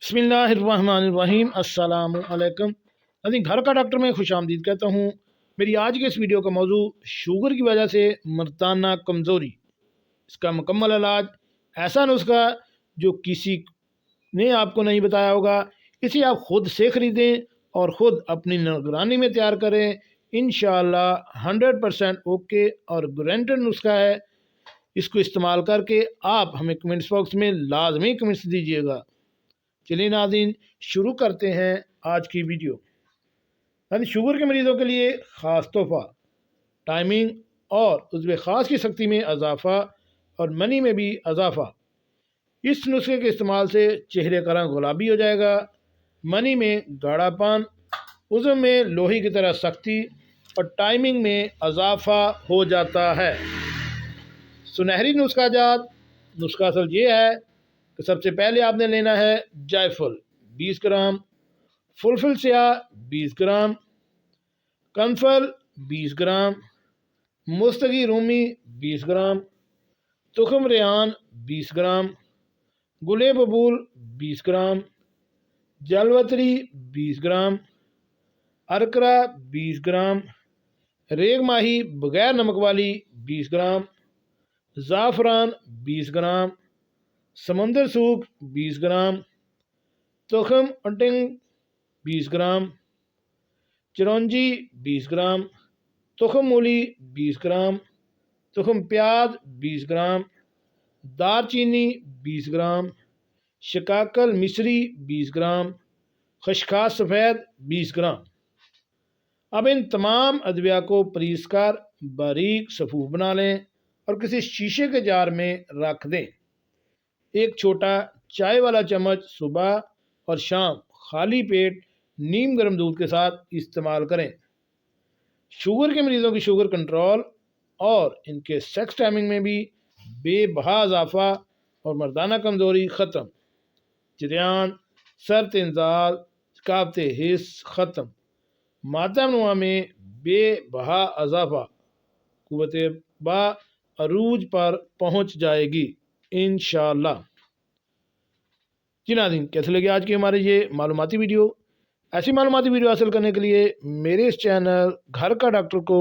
बिस्मिल्लाहिर्रहमानिर्रहीम अस्सलामु अलैकुम। घर का डॉक्टर में खुश आमदीद कहता हूँ। मेरी आज के इस वीडियो का मौजू शुगर की वजह से मर्दाना कमज़ोरी, इसका मुकम्मल इलाज, ऐसा नुस्खा जो किसी ने आपको नहीं बताया होगा। इसे आप ख़ुद से ख़रीदें और ख़ुद अपनी निगरानी में तैयार करें। इंशाअल्लाह 100% ओके और गारंटेड नुस्खा है। इसको इस्तेमाल करके आप हमें कमेंट्स बॉक्स में लाजमी कमेंट्स दीजिएगा। चलिए नाज़रीन, शुरू करते हैं आज की वीडियो। शुगर के मरीज़ों के लिए ख़ास तोहफ़ा, टाइमिंग और उज़्व ख़ास की सख्ती में इजाफ़ा और मनी में भी इजाफ़ा। इस नुस्खे के इस्तेमाल से चेहरे का रंग गुलाबी हो जाएगा, मनी में गाढ़ापन, उज़्व में लोहे की तरह सख्ती और टाइमिंग में इजाफ़ा हो जाता है। सुनहरी नुस्खा जात। नुस्खा असल ये है कि सबसे पहले आपने लेना है जायफल 20 ग्राम, फुलफिल स्याह 20 ग्राम, कनफल 20 ग्राम, मुस्तगी रूमी 20 ग्राम, तुखम रेहान 20 ग्राम, गुले बबूल 20 ग्राम, जलवतरी 20 ग्राम, अरकरा 20 ग्राम, रेग माही बगैर नमक वाली 20 ग्राम, ज़ाफ़रान 20 ग्राम, समंदर सूख 20 ग्राम, तुखम अंटिंग 20 ग्राम, चिरौंजी 20 ग्राम, तुखम मूली 20 ग्राम, तुखम प्याज 20 ग्राम, दारचीनी 20 ग्राम, शिकाकल मिश्री 20 ग्राम, खशखास सफ़ेद 20 ग्राम। अब इन तमाम अदविया को पीस कर बारीक सफ़ूफ बना लें और किसी शीशे के जार में रख दें। एक छोटा चाय वाला चम्मच सुबह और शाम खाली पेट नीम गर्म दूध के साथ इस्तेमाल करें। शुगर के मरीज़ों की शुगर कंट्रोल और इनके सेक्स टाइमिंग में भी बेबहा इजाफा और मर्दाना कमज़ोरी ख़त्म, जरियान, सर इंजाल, काबते हिस्स ख़त्म, मादा नुआ में बेबहा इजाफा, कुव्वते बा अरूज पर पहुँच जाएगी इंशाअल्लाह। जी नाज़रीन, कैसे लगे आज की हमारे ये मालूमाती वीडियो? ऐसी मालूमाती वीडियो हासिल करने के लिए मेरे इस चैनल घर का डॉक्टर को